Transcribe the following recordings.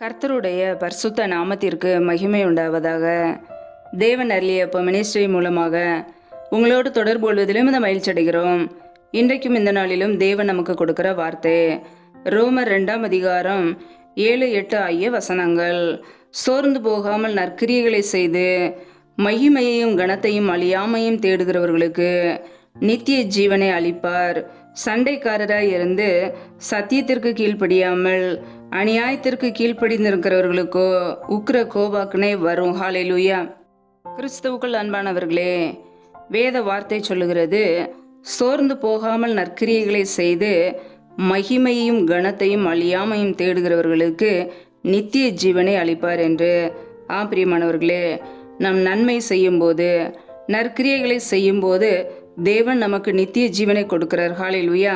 கர்த்தருடைய பரிசுத்த நாமத்திற்கு மகிமை உண்டாவதாக. தேவன் அருளிய மினிஸ்ட்ரி மூலமாக உங்களோடு தொடர்பு கொள்வதிலும் இந்த மகிழ்ச்சி அடைகிறோம். இன்றைக்கும் இந்த நாளிலும் தேவன் நமக்கு கொடுக்கிற வார்த்தை ரோமர் 2ஆம் அதிகாரம் 7-8 ஆகிய வசனங்கள். சோர்ந்து போகாமல் நற்கிரியைகளை செய்து மகிமையையும் கனத்தையும் அழியாமையும் தேடுகிறவர்களுக்கு நித்திய ஜீவனை அளிப்பார். சண்டைக்காரராய் இருந்து சத்தியத்திற்கு கீழ்ப்படியாமல் அநியாயத்திற்கு கீழ்ப்படிந்திருக்கிறவர்களுக்கோ உக்கிர கோபாக்கினை வரும். ஹல்லேலூயா. கிறிஸ்துவுக்குள் அன்பானவர்களே, வேத வார்த்தை சொல்லுகிறது, சோர்ந்து போகாமல் நற்கிரியைகளை செய்து மகிமையையும் கனத்தையும் அழியாமையும் தேடுகிறவர்களுக்கு நித்திய ஜீவனை அளிப்பார் என்று. பிரியமானவர்களே, நம் நன்மை செய்யும் போது, நற்கிரியைகளை செய்யும் போது தேவன் நமக்கு நித்திய ஜீவனை கொடுக்கிறார். ஹல்லேலூயா.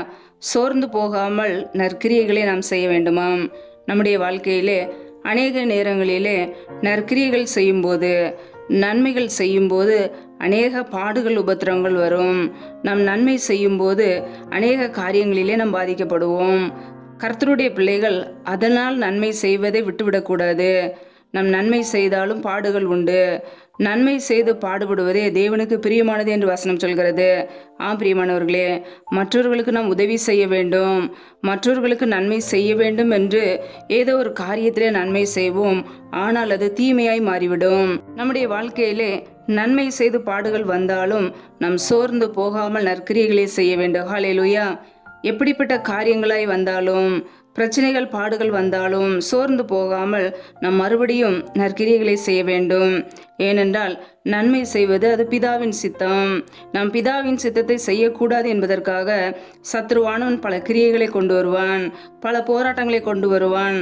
சோர்ந்து போகாமல் நற்கிரியைகளை நாம் செய்ய வேண்டுமாம். நம்முடைய வாழ்க்கையிலே அநேக நேரங்களிலே நற்கிரியைகள் செய்யும்போது, நன்மைகள் செய்யும்போது அநேக பாடுகள் உபத்திரங்கள் வரும். நம் நன்மை செய்யும்போது அநேக காரியங்களிலே நாம் பாதிக்கப்படுவோம். கர்த்தருடைய பிள்ளைகள் அதனால் நன்மை செய்வதை விட்டுவிடக்கூடாது. நம் நன்மை செய்தாலும் பாடுகள் உண்டு. நன்மை செய்து பாடுபடுவதே தேவனுக்கு பிரியமானது என்று வசனம் சொல்கிறது. பிரியமானவர்களே, மற்றவர்களுக்கு நாம் உதவி செய்ய வேண்டும், மற்றவர்களுக்கு நன்மை செய்ய வேண்டும் என்று ஏதோ ஒரு காரியத்திலே நன்மை செய்வோம். ஆனால் அது தீமையாய் மாறிவிடும். நம்முடைய வாழ்க்கையிலே நன்மை செய்து பாடுகள் வந்தாலும் நாம் சோர்ந்து போகாமல் நற்கிரியைகளை செய்ய வேண்டும். ஹல்லேலூயா. எப்படிப்பட்ட காரியங்களாய் வந்தாலும், பிரச்சனைகள் பாடுகள் வந்தாலும் சோர்ந்து போகாமல் நாம் மறுபடியும் நற்கிரியைகளை செய்ய வேண்டும். ஏனென்றால் நன்மை செய்வது அது பிதாவின் சித்தம். நாம் பிதாவின் சித்தத்தை செய்யக்கூடாது என்பதற்காக சத்ருவானவன் பல கிரியைகளை கொண்டு வருவான், பல போராட்டங்களை கொண்டு வருவான்.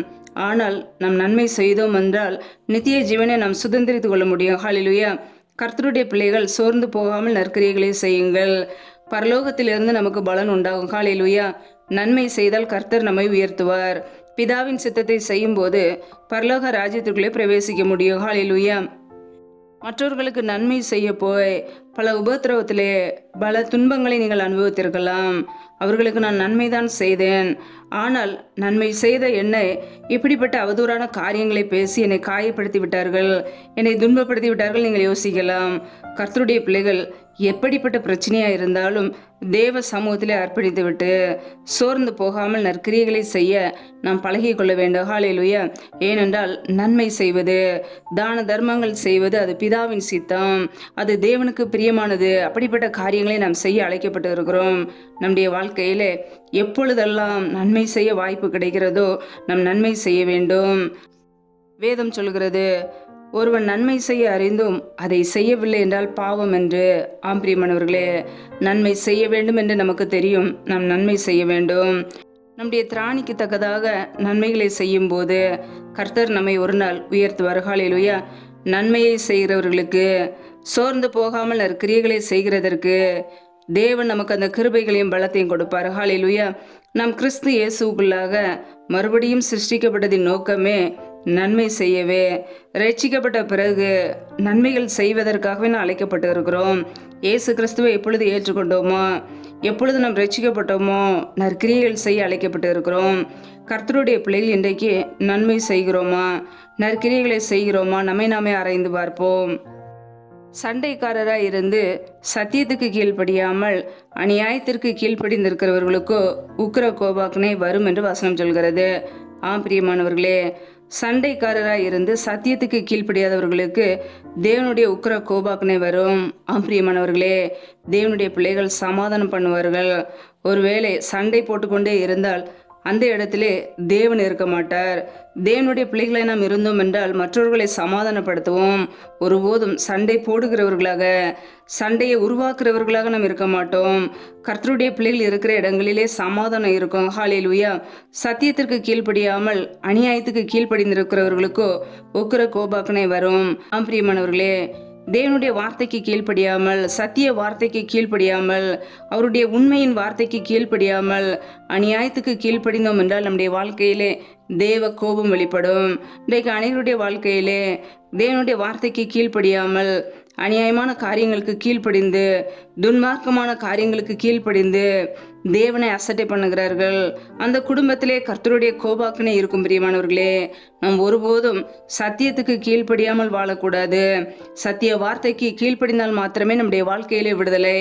ஆனால் நாம் நன்மை செய்தோம் என்றால் நித்திய ஜீவனை நாம் சுதந்திரித்து கொள்ள முடியும். ஹல்லேலூயா. கர்த்தருடைய பிள்ளைகள் சோர்ந்து போகாமல் நற்கிரியைகளை செய்யுங்கள். பரலோகத்திலிருந்து நமக்கு பலன் உண்டாகும். ஹல்லேலூயா. நன்மை செய்தால் கர்த்தர் நம்மை உயர்த்துவார். பிதாவின் சித்தத்தை செய்யும் போது பரலோக ராஜ்யத்திற்குள்ளே பிரவேசிக்க முடியும். ஹல்லேலூயா. மற்றவர்களுக்கு நன்மை செய்ய போய் பல உபத்திரவத்திலே பல துன்பங்களை நீங்கள் அனுபவித்திருக்கலாம். அவர்களுக்கு நான் நன்மைதான் செய்தேன், ஆனால் நன்மை செய்த என்னை இப்படிப்பட்ட அவதூறான காரியங்களை பேசி என்னை காயப்படுத்தி விட்டார்கள், என்னை துன்பப்படுத்தி விட்டார்கள். நீங்கள் யோசிக்கலாம், கர்த்தருடைய பிள்ளைகள் எப்படிப்பட்ட பிரச்சனையா இருந்தாலும் தேவ சமூகத்திலே அர்ப்பணித்து விட்டு சோர்ந்து போகாமல் நற்கிரியைகளை செய்ய நாம் பழகி கொள்ள வேண்டும். ஹல்லேலூயா. ஏனென்றால் நன்மை செய்வது, தான தர்மங்கள் செய்வது அது பிதாவின் சித்தம், அது தேவனுக்கு பிரியமானது. அப்படிப்பட்ட காரியங்களை நாம் செய்ய அழைக்கப்பட்டு இருக்கிறோம். நம்முடைய வாழ்க்கையிலே எப்பொழுதெல்லாம் நன்மை செய்ய வாய்ப்பு கிடைக்கிறதோ நம் நன்மை செய்ய வேண்டும். வேதம் சொல்கிறது, ஒருவன் நன்மை செய்ய அறிந்தும் அதை செய்யவில்லை என்றால் பாவம் என்று. பிரியமானவர்களே, நன்மை செய்ய வேண்டும் என்று நமக்கு தெரியும், நாம் நன்மை செய்ய வேண்டும். நம்முடைய திராணிக்கு தக்கதாக நன்மைகளை செய்யும் போது கர்த்தர் நம்மை ஒரு நாள் உயர்த்துவார். ஹல்லேலூயா. நன்மையை செய்கிறவர்களுக்கு, சோர்ந்து போகாமல் நற்கிரியைகளை செய்கிறதற்கு தேவன் நமக்கு அந்த கிருபைகளையும் பலத்தையும் கொடுப்பார். ஹல்லேலூயா. நாம் கிறிஸ்து இயேசுக்குள்ளாக மறுபடியும் சிருஷ்டிக்கப்பட்டதின் நோக்கமே நன்மை செய்யவே. ரட்சிக்கப்பட்ட பிறகு நன்மைகள் செய்வதற்காகவே நாம் அழைக்கப்பட்டு இருக்கிறோம். இயேசு கிறிஸ்துவை எப்பொழுது ஏற்றுக்கொண்டோமோ, எப்பொழுது நாம் ரட்சிக்கப்பட்டோமோ, நற்கிரியைகள் செய்ய அழைக்கப்பட்டு இருக்கிறோம். கர்த்தருடைய பிள்ளைகள் இன்றைக்கு நன்மை செய்கிறோமா, நற்கிரியைகளை செய்கிறோமா? நம்மை நாமே ஆராய்ந்து பார்ப்போம். சண்டைக்காரராய் இருந்து சத்தியத்துக்கு கீழ்ப்படியாமல் அநியாயத்திற்கு கீழ்ப்படிந்திருக்கிறவர்களுக்கோ உக்கிர கோபாக்கினை வரும் என்று வசனம் சொல்கிறது. பிரியமானவர்களே, சண்டைக்காரராய் இருந்து சத்தியத்துக்கு கீழ்ப்படியாதவர்களுக்கு தேவனுடைய உக்கிர கோபாக்கினை வரும். பிரியமானவர்களே, தேவனுடைய பிள்ளைகள் சமாதானம் பண்ணுவார்கள். ஒருவேளை சண்டை போட்டுக்கொண்டே இருந்தால் அந்த இடத்திலே தேவன் இருக்க மாட்டார். தேவனுடைய பிள்ளைகளை நாம் இருந்தோம் என்றால் மற்றவர்களை சமாதானப்படுத்துவோம். ஒருபோதும் சண்டை போடுகிறவர்களாக, சண்டையை உருவாக்குறவர்களாக நாம் இருக்க மாட்டோம். கர்த்தருடைய பிள்ளைகள் இருக்கிற இடங்களிலே சமாதானம் இருக்கும். ஹல்லேலூயா. சத்தியத்திற்கு கீழ்ப்படியாமல் அநியாயத்துக்கு கீழ்ப்படிந்திருக்கிறவர்களுக்கோ உக்கிர கோபாக்கினை வரும். பிரியமானவர்களே, தேவனுடைய வார்த்தைக்கு கீழ்ப்படியாமல், சத்திய வார்த்தைக்கு கீழ்ப்படியாமல், அவருடைய உண்மையின் வார்த்தைக்கு கீழ்ப்படியாமல் அநியாயத்துக்கு கீழ்ப்படிந்தோம் என்றால் நம்முடைய வாழ்க்கையிலே தேவ கோபம் வெளிப்படும். இன்றைக்கு அனைவருடைய வாழ்க்கையிலே தேவனுடைய வார்த்தைக்கு கீழ்ப்படியாமல் அநியாயமான காரியங்களுக்கு கீழ்ப்படிந்து, துன்மார்க்கமான காரியங்களுக்கு கீழ்ப்படிந்து தேவனை அசட்டை பண்ணுகிறார்கள். அந்த குடும்பத்திலே கர்த்தருடைய கோபாக்கினை இருக்கும். பிரியமானவர்களே, நாம் ஒருபோதும் சத்தியத்துக்கு கீழ்ப்படியாமல் வாழக்கூடாது. சத்திய வார்த்தைக்கு கீழ்ப்படிந்தால் மாத்திரமே நம்முடைய வாழ்க்கையிலே விடுதலை.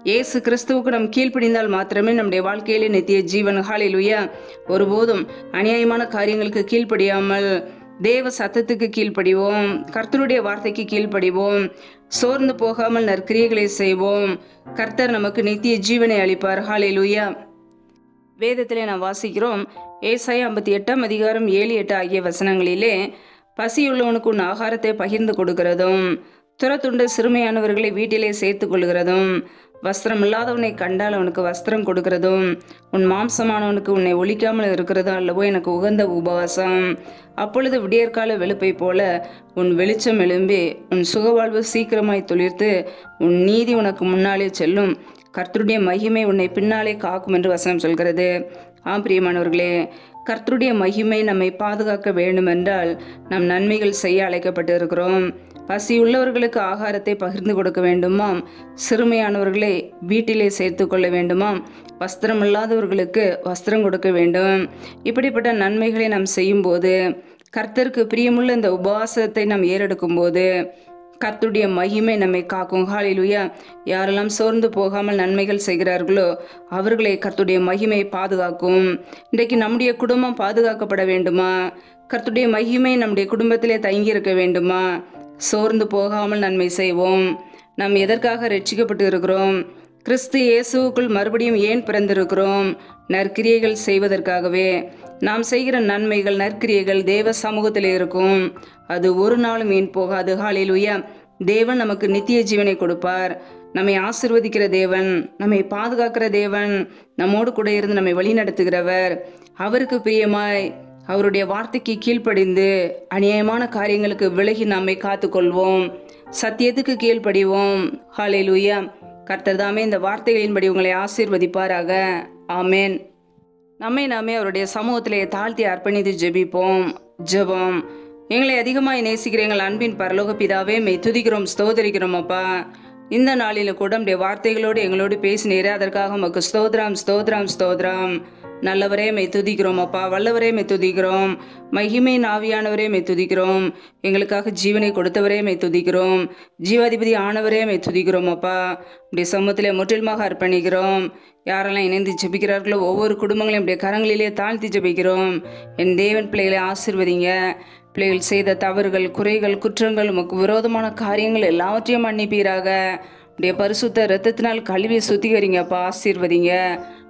இயேசு கிறிஸ்துவுக்கு நாம் கீழ்ப்படிந்தால் மாத்திரமே நம்முடைய வாழ்க்கையிலே நித்திய ஜீவன். ஹல்லேலூயா. ஒருபோதும் அநியாயமான காரியங்களுக்கு கீழ்ப்படியாமல் தேவ சத்தத்துக்கு கீழ்ப்படிவோம். கர்த்தருடைய வார்த்தைக்கு கீழ்ப்படிவோம். சோர்ந்து போகாமல் நற்கிரியைகளை செய்வோம். கர்த்தர் நமக்கு நித்திய ஜீவனை அளிப்பார். ஹல்லேலூயா. வேதத்திலே நாம் வாசிக்கிறோம், ஏசாயா 58:7-8 ஆகிய வசனங்களிலே, பசியுள்ளவனுக்கு உன் ஆகாரத்தை பகிர்ந்து கொடுக்கிறதும், துரத்துண்ட சிறுமையானவர்களை வீட்டிலே சேர்த்து கொள்கிறதும், வஸ்திரம் இல்லாதவனை கண்டால் அவனுக்கு வஸ்திரம் கொடுக்கிறதும், உன் மாம்சமானவனுக்கு உன்னை ஒழிக்காமல் இருக்கிறதும் அல்லவோ எனக்கு உகந்த உபவாசம். அப்பொழுது விடியற்கால வெளுப்பை போல உன் வெளிச்சம் எழும்பி உன் சுகவாழ்வு சீக்கிரமாய் துளிர்த்து உன் நீதி உனக்கு முன்னாலே செல்லும். கர்த்தருடைய மகிமை உன்னை பின்னாலே காக்கும் என்று வசனம் சொல்கிறது. ஆம் பிரியமானவர்களே, கர்த்தருடைய மகிமை நம்மை பாதுகாக்க வேண்டும் என்றால் நாம் நன்மைகள் செய்ய அழைக்கப்பட்டு இருக்கிறோம். பசியுள்ளவர்களுக்கு ஆகாரத்தை பகிர்ந்து கொடுக்க வேண்டுமாம். சிறுமையானவர்களை வீட்டிலே சேர்த்து கொள்ள வேண்டுமாம். வஸ்திரம் இல்லாதவர்களுக்கு வஸ்திரம் கொடுக்க வேண்டும். இப்படிப்பட்ட நன்மைகளை நாம் செய்யும்போது, கர்த்தருக்கு பிரியமுள்ள இந்த உபவாசத்தை நாம் ஏறெடுக்கும் போது கர்த்தருடைய மகிமை நம்மை காக்கும். ஹல்லேலூயா. யாரெல்லாம் சோர்ந்து போகாமல் நன்மைகள் செய்கிறார்களோ அவர்களை கர்த்தருடைய மகிமை பாதுகாக்கும். இன்றைக்கு நம்முடைய குடும்பம் பாதுகாக்கப்பட வேண்டுமா? கர்த்தருடைய மகிமை நம்முடைய குடும்பத்திலே தங்கி இருக்க வேண்டுமா? சோர்ந்து போகாமல் நன்மை செய்வோம். நாம் எதற்காக ரட்சிக்கப்பட்டு இருக்கிறோம்? கிறிஸ்து இயேசுவுக்குள் மறுபடியும் ஏன் பிறந்திருக்கிறோம்? நற்கிரியைகள் செய்வதற்காகவே. நாம் செய்கிற நன்மைகள், நற்கிரியைகள் தேவ சமூகத்தில் இருக்கும். அது ஒரு நாளும் வீண் போகாது. ஹல்லேலூயா. தேவன் நமக்கு நித்திய ஜீவனை கொடுப்பார். நம்மை ஆசீர்வதிக்கிற தேவன், நம்மை பாதுகாக்கிற தேவன், நம்மோடு கூட இருந்து நம்மை வழி நடத்துகிறவர். அவருக்கு பிரியமாய் அவருடைய வார்த்தைக்கு கீழ்ப்படிந்து அநியாயமான காரியங்களுக்கு விலகி நம்மை காத்துக்கொள்வோம். சத்தியத்துக்கு கீழ்ப்படிவோம். ஹல்லேலூயா. கர்த்தர் தாமே இந்த வார்த்தைகளின்படி உங்களை ஆசீர்வதிப்பாராக. ஆமேன். நம்மை நாமே அவருடைய சமூகத்திலே தாழ்த்தி அர்ப்பணித்து ஜெபிப்போம். ஜெபம். எங்களை அதிகமாய் நேசிக்கிற எங்கள் அன்பின் பரலோக பிதாவே, மெய் துதிக்கிறோம், ஸ்தோதரிக்கிறோம் அப்பா. இந்த நாளில் கூட நம்முடைய வார்த்தைகளோடு எங்களோடு பேசினீரே, அதற்காக உமக்கு ஸ்தோத்ரம் ஸ்தோத்ரம் ஸ்தோத்ரம். நல்லவரே மெய் துதிக்கிறோம் அப்பா. வல்லவரே மெய் துதிக்கிறோம். மகிமை ஆவியானவரே மெய் துதிக்கிறோம். எங்களுக்காக ஜீவனை கொடுத்தவரே மெய் துதிக்கிறோம். ஜீவாதிபதி ஆனவரே மெய் துதிக்கிறோம் அப்பா. இப்படி சமூகத்திலே முற்றிலுமாக அர்ப்பணிக்கிறோம். யாரெல்லாம் இணைந்து ஜெபிக்கிறார்களோ ஒவ்வொரு குடும்பங்களையும் இப்படி கரங்களிலே தாழ்த்தி ஜெபிக்கிறோம். என் தேவன் பிள்ளைகளை ஆசீர்வதிங்க. பிள்ளைகள் செய்த தவறுகள், குறைகள், குற்றங்கள், உமக்கு விரோதமான காரியங்கள் எல்லாவற்றையும் மன்னிப்பீராக. உடைய பரிசுத்த இரத்தத்தினால் கழுவி சுத்திகரிங்கப்பா. ஆசீர்வதிங்க.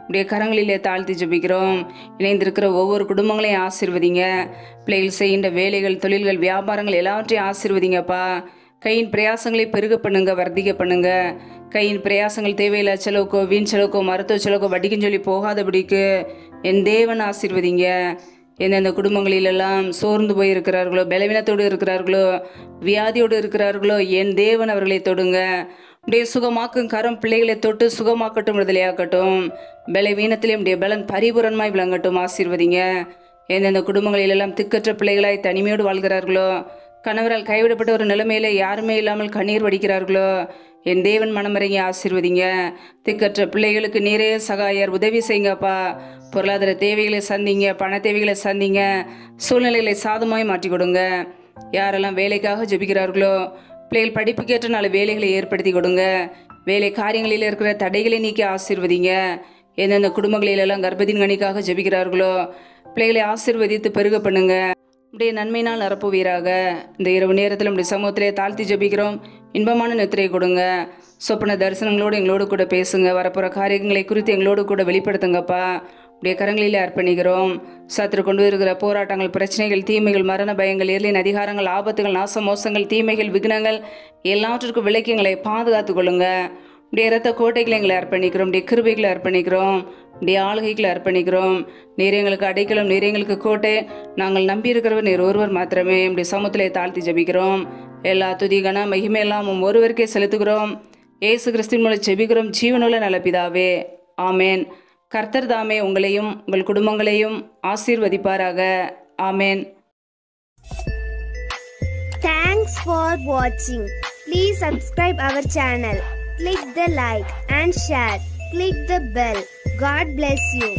உடைய கரங்களிலே தாழ்த்தி ஜெபிக்கிறோம். இணைந்திருக்கிற ஒவ்வொரு குடும்பங்களையும் ஆசீர்வதிங்க. பிள்ளைகள் செய்கின்ற வேலைகள், தொழில்கள், வியாபாரங்கள் எல்லாவற்றையும் ஆசீர்வதிங்கப்பா. கையின் பிரயாசங்களை பெருக பண்ணுங்க, வர்த்திக்க பண்ணுங்க. கையின் பிரயாசங்கள் தேவையில்லை செலவுக்கோ, வீண் செலவுக்கோ, மருத்துவ செலவுக்கோ, வட்டிக்கும் சொல்லி போகாதபடிக்கு என் தேவன் ஆசீர்வதிங்க. எந்தெந்த குடும்பங்களிலெல்லாம் சோர்ந்து போய் இருக்கிறார்களோ, பலவீனத்தோடு இருக்கிறார்களோ, வியாதியோடு இருக்கிறார்களோ, என் தேவன் அவர்களை தொடுங்க. உடைய சுகமாக்கும் கரம் பிள்ளைகளை தொட்டு சுகமாக்கட்டும், விடுதலையாக்கட்டும். பலவீனத்திலே உடைய பலன் பரிபூரணமாய் விளங்கட்டும். ஆசீர்வதிங்க. எந்தெந்த குடும்பங்களிலெல்லாம் திக்கற்ற பிள்ளைகளாய் தனிமையோடு வாழ்கிறார்களோ, கணவரால் கைவிடப்பட்ட ஒரு நிலைமையில யாருமே இல்லாமல் கண்ணீர் வடிக்கிறார்களோ, என் தேவன் மனமறைங்க. ஆசீர்வதிங்க. திக்கற்ற பிள்ளைகளுக்கு நீரே சகாயர், உதவி செய்யுங்கப்பா. பொருளாதார தேவைகளை சந்திங்க, பண தேவைகளை சந்திங்க. சூழ்நிலைகளை சாதமாய் மாற்றி கொடுங்க. யாரெல்லாம் வேலைக்காக ஜெபிக்கிறார்களோ, பிள்ளைகள் படிப்புக்கேற்ற நாலு வேலைகளை ஏற்படுத்தி கொடுங்க. வேலை காரியங்களில் இருக்கிற தடைகளை நீக்கி ஆசீர்வதிங்க. எந்தெந்த குடும்பங்களிலெல்லாம் கர்ப்பத்தின் கனிக்காக ஜெபிக்கிறார்களோ, பிள்ளைகளை ஆசீர்வதித்து பெருக பண்ணுங்க. உடைய நன்மையினால் நிரப்புவீராக. இந்த இரவு நேரத்தில் நம்முடைய சமூகத்திலே தாழ்த்தி ஜெபிக்கிறோம். இன்பமான நித்திரை கொடுங்க. சொப்பன தரிசனங்களோடு எங்களோடு கூட பேசுங்க. வரப்போகிற காரியங்களை குறித்து எங்களோடு கூட வெளிப்படுத்துங்கப்பா. உடைய கரங்களிலே அர்ப்பணிக்கிறோம். சத்துரு கொண்டு வருகிற போராட்டங்கள், பிரச்சனைகள், தீமைகள், மரண பயங்கள், எர்லின் அதிகாரங்கள், ஆபத்துகள், நாச மோசங்கள், தீமைகள், விக்னங்கள் எல்லாவற்றிற்கும் விலக்கி எங்களை பாதுகாத்து கொள்ளுங்க. உடைய இரத்த கோட்டைகளை எங்களை அர்ப்பணிக்கிறோம். உடைய கிருபைகளை அர்ப்பணிக்கிறோம். உடைய ஆளுகைகளை அர்ப்பணிக்கிறோம். நீர் எங்களுக்கு அடைக்கலம், நீர் எங்களுக்கு கோட்டை. நாங்கள் நம்பியிருக்கிறவர் நீர் ஒருவர் மாத்திரமே. உடைய சமூகத்திலே தாழ்த்தி ஜெபிக்கிறோம். எல்லா துதி கன மகிமை எல்லாம் ஒருவருக்கே செலுத்துகிறோம். இயேசு கிறிஸ்துவின் மூலம் ஜெபிக்கிறோம் ஜீவனுள்ள நல்ல பிதாவே. ஆமேன். கர்த்தர் தாமே உங்களையும் உங்கள் குடும்பங்களையும் ஆசீர்வதிப்பாராக. ஆமேன். Thanks for watching. Please subscribe our channel. Click the like and share. Click the bell. God bless you.